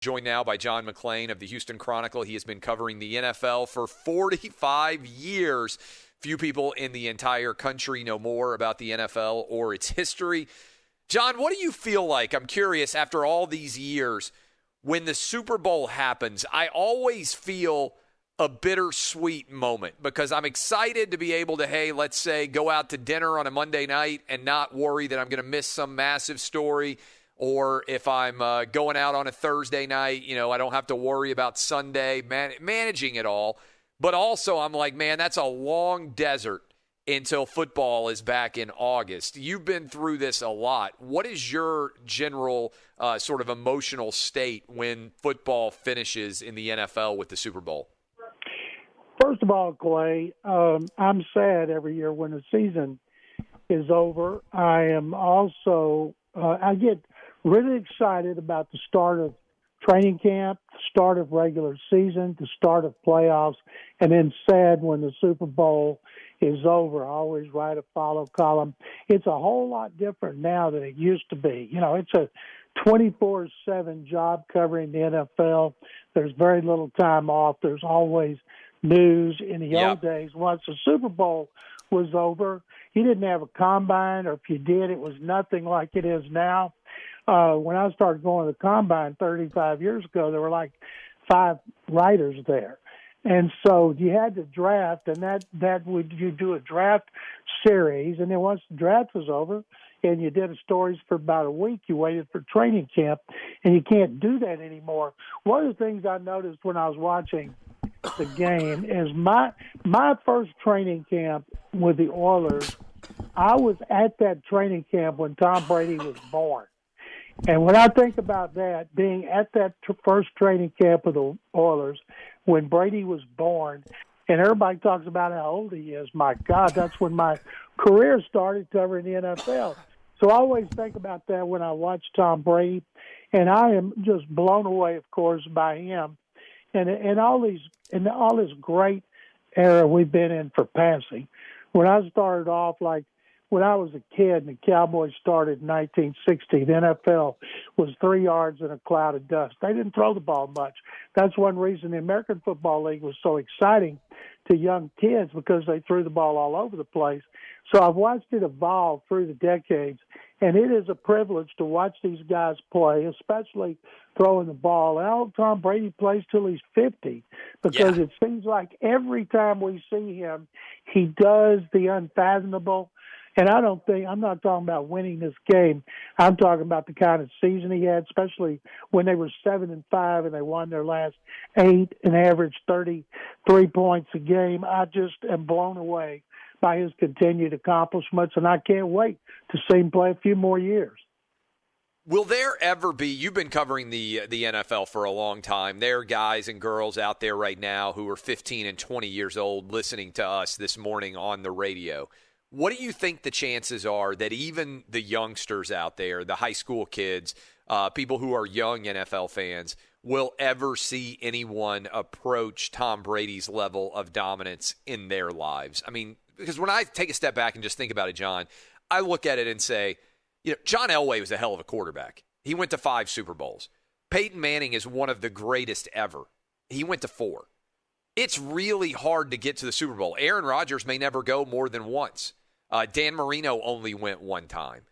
Joined now by John McClain of the Houston Chronicle. He has been covering the NFL for 45 years. Few people in the entire country know more about the NFL or its history. John, what do you feel like? I'm curious, after all these years, when the Super Bowl happens, I always feel a bittersweet moment because I'm excited to be able to, hey, let's say, go out to dinner on a Monday night and not worry that I'm going to miss some massive story. Or if I'm going out on a Thursday night, I don't have to worry about Sunday, managing it all. But also I'm like, man, that's a long desert until football is back in August. You've been through this a lot. What is your general sort of emotional state when football finishes in the NFL with the Super Bowl? First of all, Clay, I'm sad every year when the season is over. I am also I get really excited about the start of training camp, the start of regular season, the start of playoffs, and then sad when the Super Bowl is over. I always write a follow column. It's a whole lot different now than it used to be. It's a 24/7 job covering the NFL. There's very little time off. There's always news. In the old days, once the Super Bowl was over, you didn't have a combine, or if you did, it was nothing like it is now. When I started going to the combine 35 years ago, there were like 5 writers there. And so you had to draft, and you do a draft series, and then once the draft was over and you did stories for about a week, you waited for training camp, and you can't do that anymore. One of the things I noticed when I was watching the game is my first training camp with the Oilers, I was at that training camp when Tom Brady was born. And when I think about that, being at that first training camp with the Oilers when Brady was born, and everybody talks about how old he is, my God, that's when my career started covering the NFL. So I always think about that when I watch Tom Brady, and I am just blown away, of course, by him and all this great era we've been in for passing. When I started off, like when I was a kid and the Cowboys started in 1960, the NFL was 3 yards in a cloud of dust. They didn't throw the ball much. That's one reason the American Football League was so exciting to young kids, because they threw the ball all over the place. So I've watched it evolve through the decades, and it is a privilege to watch these guys play, especially throwing the ball. And I hope Tom Brady plays till he's 50, because it seems like every time we see him, he does the unfathomable. And I'm not talking about winning this game. I'm talking about the kind of season he had, especially when they were 7-5 and they won their last 8 and averaged 33 points a game. I just am blown away by his continued accomplishments, and I can't wait to see him play a few more years. Will there ever be, you've been covering the NFL for a long time, there are guys and girls out there right now who are 15 and 20 years old listening to us this morning on the radio. What do you think the chances are that even the youngsters out there, the high school kids, people who are young NFL fans, will ever see anyone approach Tom Brady's level of dominance in their lives? I mean, because when I take a step back and just think about it, John, I look at it and say, John Elway was a hell of a quarterback. He went to 5 Super Bowls. Peyton Manning is one of the greatest ever. He went to 4. It's really hard to get to the Super Bowl. Aaron Rodgers may never go more than once. Dan Marino only went 1 time.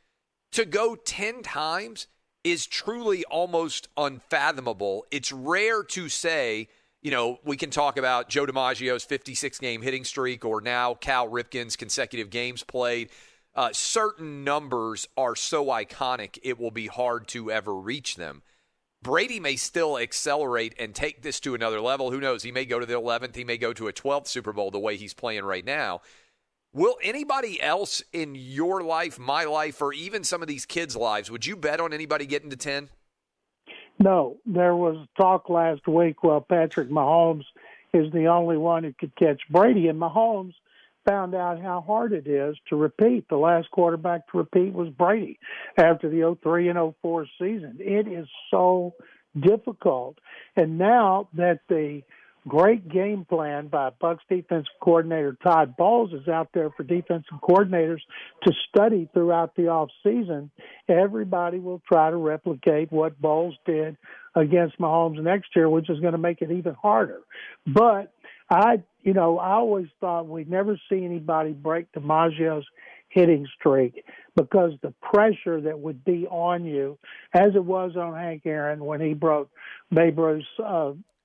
To go 10 times is truly almost unfathomable. It's rare to say, we can talk about Joe DiMaggio's 56-game hitting streak, or now Cal Ripken's consecutive games played. Certain numbers are so iconic, it will be hard to ever reach them. Brady may still accelerate and take this to another level. Who knows? He may go to the 11th. He may go to a 12th Super Bowl the way he's playing right now. Will anybody else in your life, my life, or even some of these kids' lives, would you bet on anybody getting to 10? No. There was talk last week, Patrick Mahomes is the only one who could catch Brady, and Mahomes found out how hard it is to repeat. The last quarterback to repeat was Brady after the 03 and 04 season. It is so difficult. And now that the great game plan by Bucs defensive coordinator Todd Bowles is out there for defensive coordinators to study throughout the off season. Everybody will try to replicate what Bowles did against Mahomes next year, which is going to make it even harder. But I always thought we'd never see anybody break DiMaggio's hitting streak because the pressure that would be on you, as it was on Hank Aaron when he broke Babe Ruth's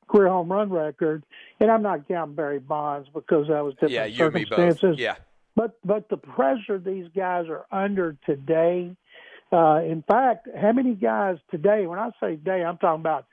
career home run record, and I'm not counting Barry Bonds because that was different circumstances. Yeah. But the pressure these guys are under today. In fact, how many guys today? When I say today, I'm talking about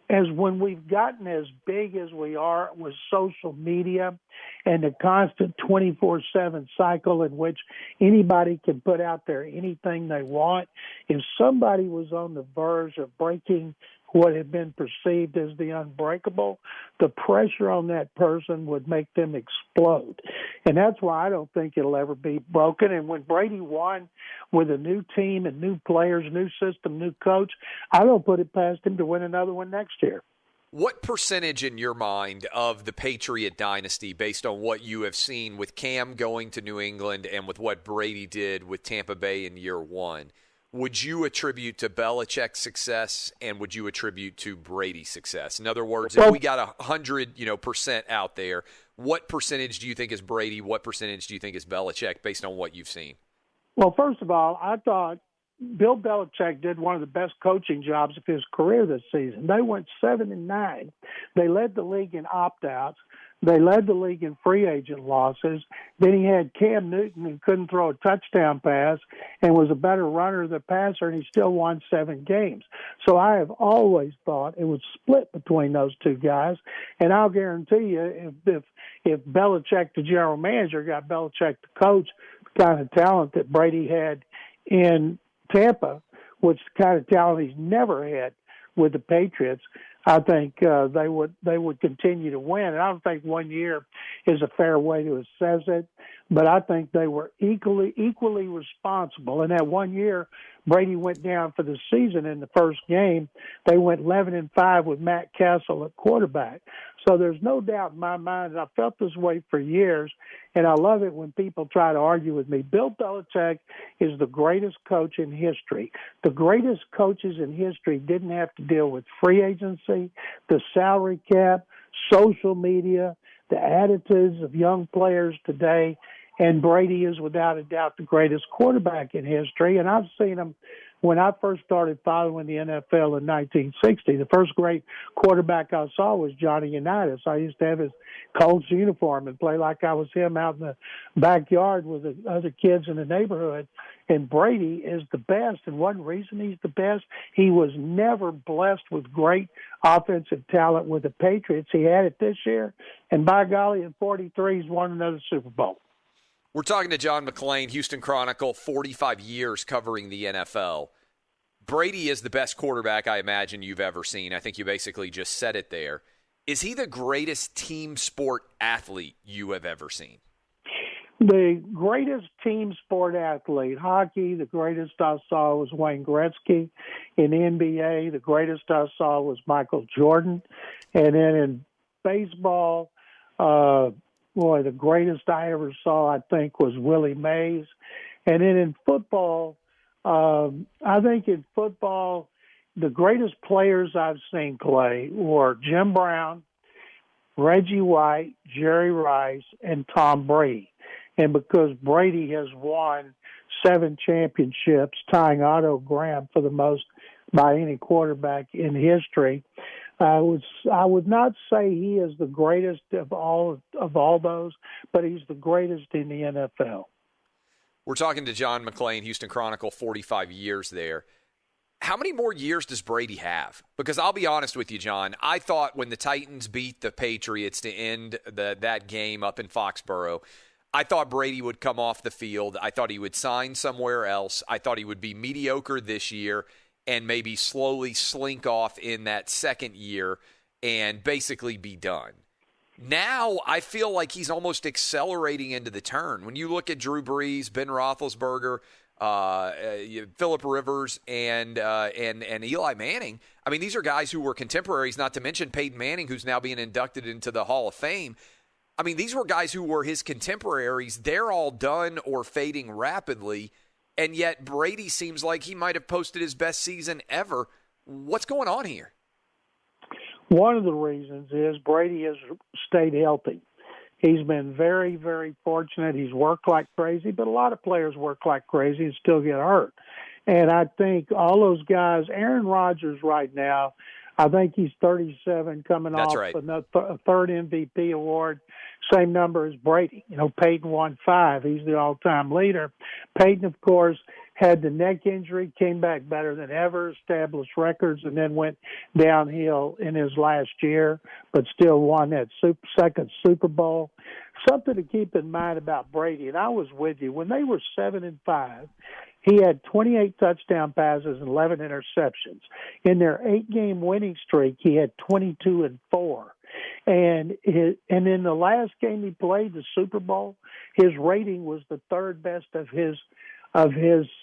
as when we've gotten as big as we are with social media and the constant 24/7 cycle in which anybody can put out there anything they want. If somebody was on the verge of breaking what had been perceived as the unbreakable, the pressure on that person would make them explode. And that's why I don't think it'll ever be broken. And when Brady won with a new team and new players, new system, new coach, I don't put it past him to win another one next year. What percentage in your mind of the Patriot dynasty, based on what you have seen with Cam going to New England and with what Brady did with Tampa Bay in year one, would you attribute to Belichick's success and would you attribute to Brady's success? In other words, if we got 100% out there, what percentage do you think is Brady? What percentage do you think is Belichick based on what you've seen? Well, first of all, I thought Bill Belichick did one of the best coaching jobs of his career this season. They went 7-9. They led the league in opt-outs. They led the league in free agent losses. Then he had Cam Newton, who couldn't throw a touchdown pass and was a better runner than passer, and he still won 7 games. So I have always thought it was split between those two guys. And I'll guarantee you, if Belichick, the general manager, got Belichick, the coach, the kind of talent that Brady had in Tampa, which the kind of talent he's never had with the Patriots, I think they would continue to win. And I don't think 1 year is a fair way to assess it, but I think they were equally responsible. In that 1 year, Brady went down for the season in the first game. They went 11-5 with Matt Castle at quarterback. So there's no doubt in my mind, and I've felt this way for years, and I love it when people try to argue with me. Bill Belichick is the greatest coach in history. The greatest coaches in history didn't have to deal with free agency, the salary cap, social media, the attitudes of young players today, and Brady is without a doubt the greatest quarterback in history. And I've seen him when I first started following the NFL in 1960. The first great quarterback I saw was Johnny Unitas. I used to have his Colts uniform and play like I was him out in the backyard with the other kids in the neighborhood. And Brady is the best. And one reason he's the best, he was never blessed with great offensive talent with the Patriots. He had it this year. And by golly, in 43, he's won another Super Bowl. We're talking to John McClain, Houston Chronicle, 45 years covering the NFL. Brady is the best quarterback I imagine you've ever seen. I think you basically just said it there. Is he the greatest team sport athlete you have ever seen? The greatest team sport athlete, hockey, the greatest I saw was Wayne Gretzky. In the NBA, the greatest I saw was Michael Jordan. And then in baseball, the greatest I ever saw, I think, was Willie Mays. And then in football, I think in football, the greatest players I've seen play were Jim Brown, Reggie White, Jerry Rice, and Tom Brady. And because Brady has won 7 championships, tying Otto Graham for the most by any quarterback in history, I would not say he is the greatest of all those, but he's the greatest in the NFL. We're talking to John McClain, Houston Chronicle, 45 years there. How many more years does Brady have? Because I'll be honest with you, John, I thought when the Titans beat the Patriots to end that game up in Foxborough, I thought Brady would come off the field. I thought he would sign somewhere else. I thought he would be mediocre this year and maybe slowly slink off in that second year and basically be done. Now I feel like he's almost accelerating into the turn. When you look at Drew Brees, Ben Roethlisberger, Phillip Rivers, and Eli Manning, I mean, these are guys who were contemporaries, not to mention Peyton Manning, who's now being inducted into the Hall of Fame. I mean, these were guys who were his contemporaries. They're all done or fading rapidly, and yet Brady seems like he might have posted his best season ever. What's going on here? One of the reasons is Brady has stayed healthy. He's been very, very fortunate. He's worked like crazy, but a lot of players work like crazy and still get hurt. And I think all those guys, Aaron Rodgers right now, I think he's 37 coming That's off right. a third MVP award, same number as Brady. Peyton won 5. He's the all-time leader. Peyton, of course, had the neck injury, came back better than ever, established records, and then went downhill in his last year, but still won that second Super Bowl. Something to keep in mind about Brady, and I was with you, when they were 7-5, he had 28 touchdown passes and 11 interceptions. In their 8-game winning streak, he had 22-4. And in the last game he played, the Super Bowl, his rating was the third best of his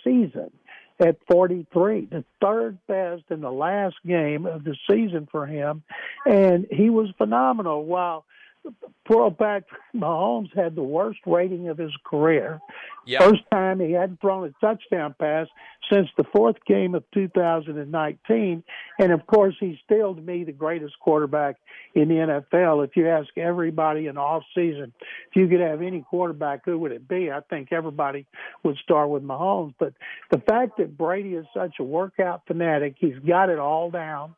season at 43, the third best in the last game of the season for him. And he was phenomenal. While poor Patrick Mahomes had the worst rating of his career. Yep. First time he hadn't thrown a touchdown pass since the fourth game of 2019. And, of course, he's still, to me, the greatest quarterback in the NFL. If you ask everybody in the offseason, if you could have any quarterback, who would it be? I think everybody would start with Mahomes. But the fact that Brady is such a workout fanatic, he's got it all down.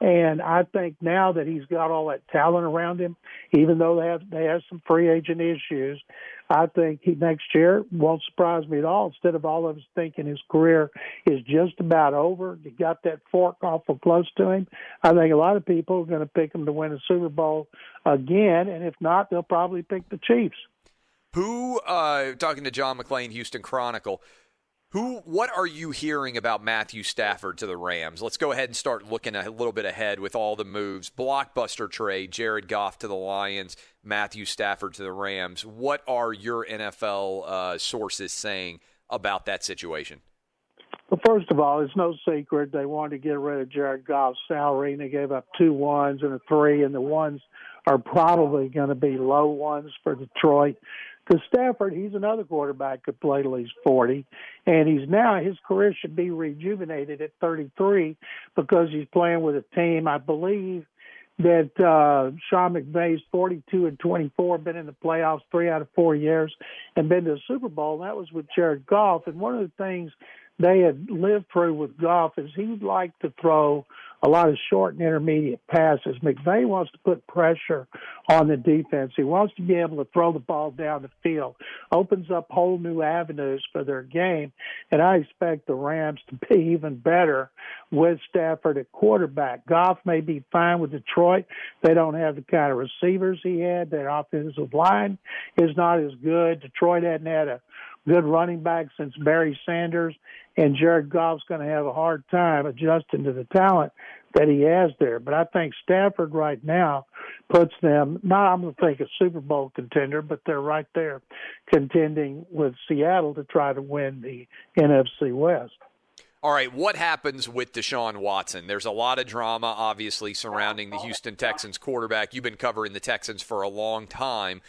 And I think now that he's got all that talent around him, even though they have some free agent issues, I think next year won't surprise me at all. Instead of all of us thinking his career is just about over, he got that fork awful close to him, I think a lot of people are going to pick him to win a Super Bowl again. And if not, they'll probably pick the Chiefs. Talking to John McClain, Houston Chronicle, what are you hearing about Matthew Stafford to the Rams? Let's go ahead and start looking a little bit ahead with all the moves. Blockbuster trade, Jared Goff to the Lions, Matthew Stafford to the Rams. What are your NFL sources saying about that situation? Well, first of all, it's no secret they wanted to get rid of Jared Goff's salary, and they gave up 2 1s and a 3, and the 1s are probably going to be low ones for Detroit. Because Stafford, he's another quarterback could play till he's 40, and his career should be rejuvenated at 33 because he's playing with a team. I believe that Sean McVay's 42-24, been in the playoffs 3 out of 4 years, and been to the Super Bowl, and that was with Jared Goff. And one of the things they had lived through with Goff is he'd like to throw a lot of short and intermediate passes. McVay wants to put pressure on the defense. He wants to be able to throw the ball down the field, opens up whole new avenues for their game. And I expect the Rams to be even better with Stafford at quarterback. Goff may be fine with Detroit. They don't have the kind of receivers he had. Their offensive line is not as good. Detroit hadn't had a good running back since Barry Sanders, and Jared Goff's going to have a hard time adjusting to the talent that he has there. But I think Stafford right now puts them, not I'm going to think a Super Bowl contender, but they're right there contending with Seattle to try to win the NFC West. All right, what happens with Deshaun Watson? There's a lot of drama, obviously, surrounding the Houston Texans quarterback. You've been covering the Texans for a long time.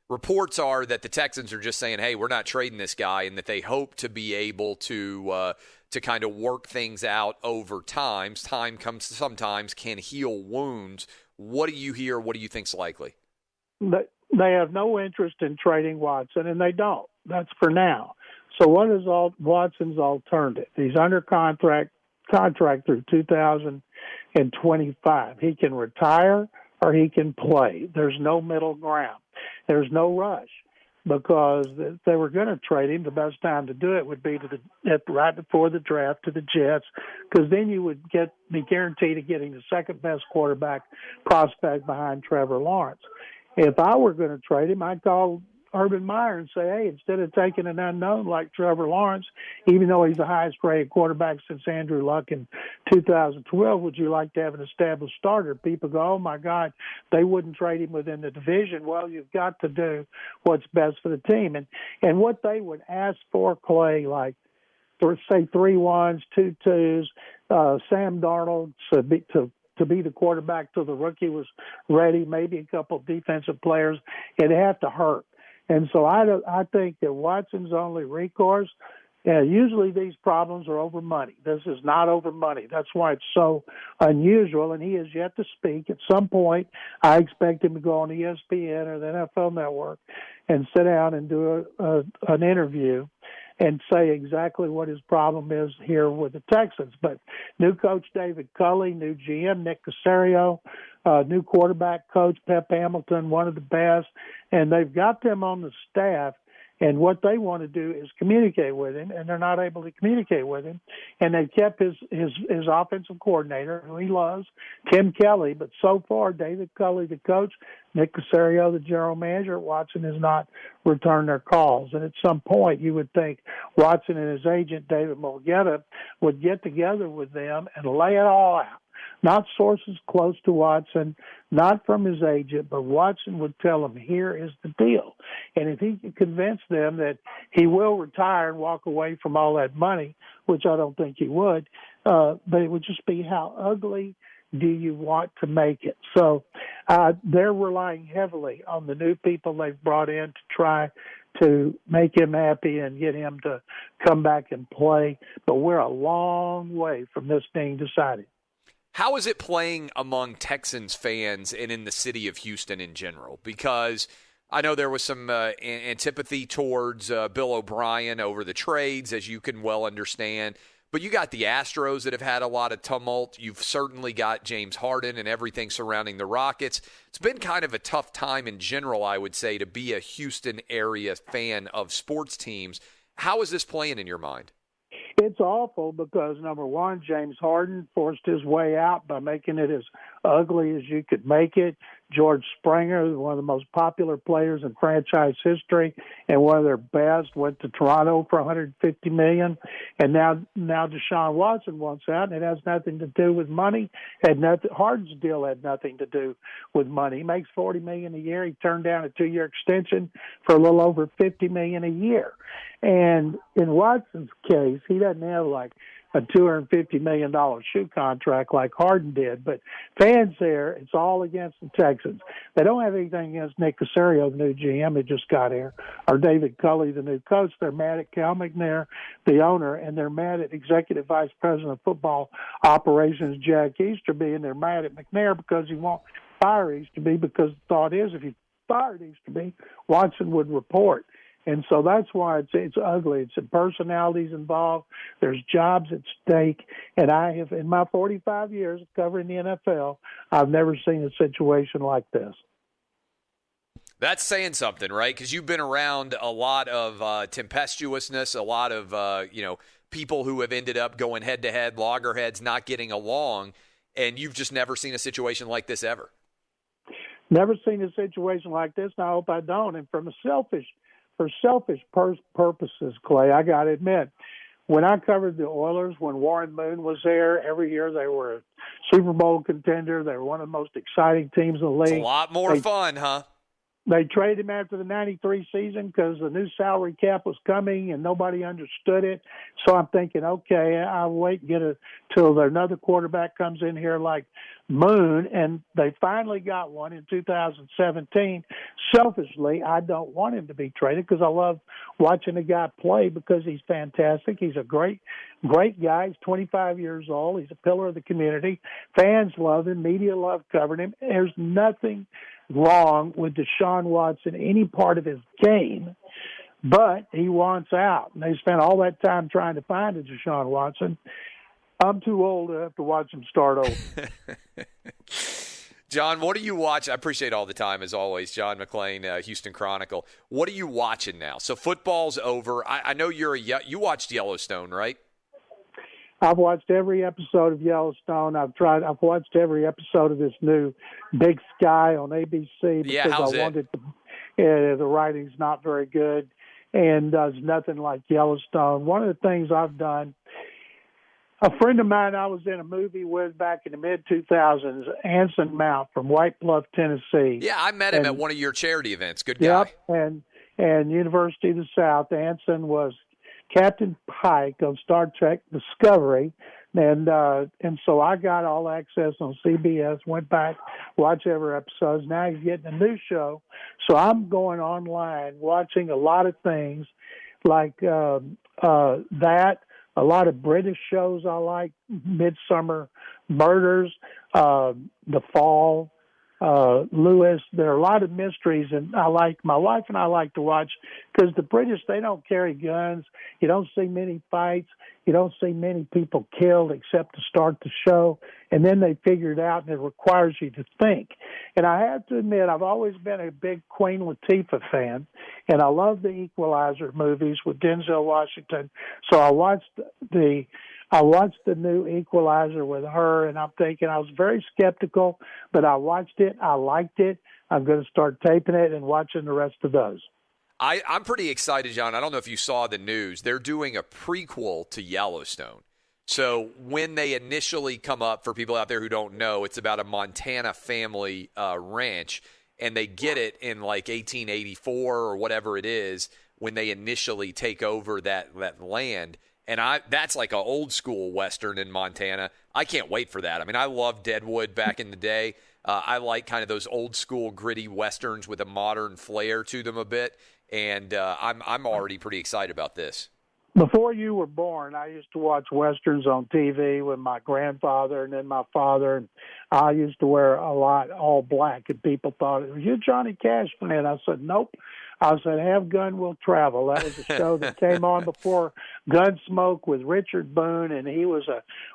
Reports are that the Texans are just saying, hey, we're not trading this guy, and that they hope to be able to kind of work things out over time. Time sometimes can heal wounds. What do you hear? What do you think's likely? They have no interest in trading Watson, and they don't. That's for now. So what is Watson's alternative? He's under contract through 2025. He can retire or he can play. There's no middle ground. There's no rush because if they were going to trade him, the best time to do it would be right before the draft to the Jets, because then you would be guaranteed of getting the second best quarterback prospect behind Trevor Lawrence. If I were going to trade him, I'd call Urban Meyer and say, hey, instead of taking an unknown like Trevor Lawrence, even though he's the highest-rated quarterback since Andrew Luck in 2012, would you like to have an established starter? People go, oh, my God, they wouldn't trade him within the division. Well, you've got to do what's best for the team. And what they would ask for, Clay, like, say 3 1s, 2 2s, Sam Darnold to be the quarterback till the rookie was ready, maybe a couple of defensive players, it'd have to hurt. And so I think that Watson's only recourse. Usually these problems are over money. This is not over money. That's why it's so unusual, and he has yet to speak. At some point, I expect him to go on ESPN or the NFL Network and sit down and do an interview and say exactly what his problem is here with the Texans. But new coach David Culley, new GM Nick Caserio, new quarterback coach Pep Hamilton, one of the best, and they've got them on the staff. And what they want to do is communicate with him, and they're not able to communicate with him. And they kept his offensive coordinator, who he loves, Tim Kelly. But so far, David Culley, the coach, Nick Caserio, the general manager at Watson, has not returned their calls. And at some point, you would think Watson and his agent, David Mulgeta, would get together with them and lay it all out. Not sources close to Watson, not from his agent, but Watson would tell them, here is the deal. And if he can convince them that he will retire and walk away from all that money, which I don't think he would, but it would just be how ugly do you want to make it? So they're relying heavily on the new people they've brought in to try to make him happy and get him to come back and play. But we're a long way from this being decided. How is it playing among Texans fans and in the city of Houston in general? Because I know there was some antipathy towards Bill O'Brien over the trades, as you can well understand. But you got the Astros that have had a lot of tumult. You've certainly got James Harden and everything surrounding the Rockets. It's been kind of a tough time in general, I would say, to be a Houston area fan of sports teams. How is this playing in your mind? It's awful because, number one, James Harden forced his way out by making it as ugly as you could make it. George Springer, one of the most popular players in franchise history and one of their best, went to Toronto for $150 million. And now Deshaun Watson wants out, and it has nothing to do with money. Harden's deal had nothing to do with money. He makes $40 million a year. He turned down a 2-year extension for a little over $50 million a year. And in Watson's case, he doesn't have like a $250 million shoe contract like Harden did. But fans there, it's all against the Texans. They don't have anything against Nick Caserio, the new GM who just got here, or David Culley, the new coach. They're mad at Cal McNair, the owner, and they're mad at Executive Vice President of Football Operations, Jack Easterby, and they're mad at McNair because he won't fire Easterby, because the thought is if he fired Easterby, Watson would report. And so that's why it's ugly. It's personalities involved. There's jobs at stake. And I have, in my 45 years of covering the NFL, I've never seen a situation like this. That's saying something, right? Because you've been around a lot of tempestuousness, a lot of people who have ended up going head-to-head, loggerheads, not getting along, and you've just never seen a situation like this ever. Never seen a situation like this, and I hope I don't. And for selfish purposes, Clay, I got to admit, when I covered the Oilers, when Warren Moon was there, every year they were a Super Bowl contender. They were one of the most exciting teams in the league. It's a lot more fun, huh? They traded him after the 93 season because the new salary cap was coming and nobody understood it. So I'm thinking, okay, I'll wait and get it till another quarterback comes in here like Moon. And they finally got one in 2017. Selfishly, I don't want him to be traded because I love watching the guy play because he's fantastic. He's a great guy. He's 25 years old. He's a pillar of the community. Fans love him. Media love covering him. There's nothing wrong with Deshaun Watson, any part of his game, but he wants out. And they spent all that time trying to find a Deshaun Watson. I'm too old to have to watch him start over. John, what do you watch? I appreciate all the time, as always. John McClain, Houston Chronicle. What are you watching now? So football's over. I know you watched Yellowstone, right? I've watched every episode of Yellowstone. I've watched every episode of this new Big Sky on ABC because I wanted to. The writing's not very good, and does nothing like Yellowstone. One of the things I've done, a friend of mine I was in a movie with back in the mid-2000s, Anson Mount from White Bluff, Tennessee. Yeah, I met him at one of your charity events. Good guy. Yep, and University of the South. Anson was Captain Pike on Star Trek Discovery, And so I got all access on CBS, went back, watched every episode. Now he's getting a new show. So I'm going online, watching a lot of things like that, a lot of British shows I like, Midsummer Murders, The Fall, Lewis. There are a lot of mysteries, and my wife and I like to watch, because the British, they don't carry guns. You don't see many fights. You don't see many people killed except to start the show, and then they figure it out, and it requires you to think. And I have to admit, I've always been a big Queen Latifah fan, and I love the Equalizer movies with Denzel Washington. So I watched the new Equalizer with her, and I'm thinking, I was very skeptical, but I watched it. I liked it. I'm going to start taping it and watching the rest of those. I'm pretty excited, John. I don't know if you saw the news. They're doing a prequel to Yellowstone. So when they initially come up, for people out there who don't know, it's about a Montana family ranch, and they get it in like 1884 or whatever it is when they initially take over that land. And that's like an old school Western in Montana. I can't wait for that. I mean, I loved Deadwood back in the day. I like kind of those old school gritty Westerns with a modern flair to them a bit. And I'm already pretty excited about this. Before you were born, I used to watch Westerns on TV with my grandfather and then my father. And I used to wear a lot all black, and people thought, "Was you a Johnny Cash fan?" I said, "Nope." I said, "Have Gun Will Travel." That was a show that came on before Gunsmoke with Richard Boone, and he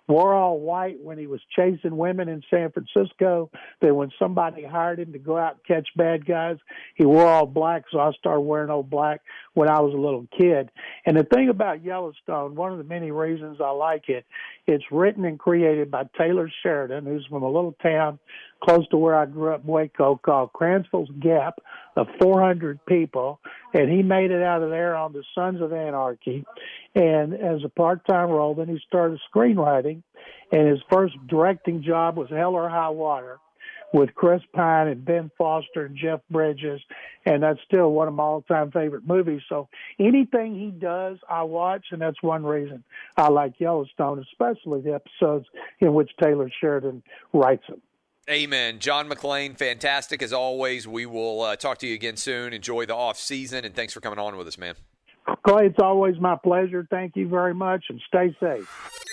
wore all white when he was chasing women in San Francisco. Then when somebody hired him to go out and catch bad guys, he wore all black, so I started wearing all black when I was a little kid. And the thing about Yellowstone, one of the many reasons I like it, it's written and created by Taylor Sheridan, who's from a little town close to where I grew up in Waco called Cransville's Gap, of 400 people, and he made it out of there on the Sons of Anarchy, and as a part-time role. Then he started screenwriting, and his first directing job was Hell or High Water with Chris Pine and Ben Foster and Jeff Bridges, and that's still one of my all-time favorite movies. So anything he does, I watch, and that's one reason I like Yellowstone, especially the episodes in which Taylor Sheridan writes them. Amen. John McClain, fantastic as always. We will talk to you again soon. Enjoy the off season, and thanks for coming on with us, man. Clay, it's always my pleasure. Thank you very much, and stay safe.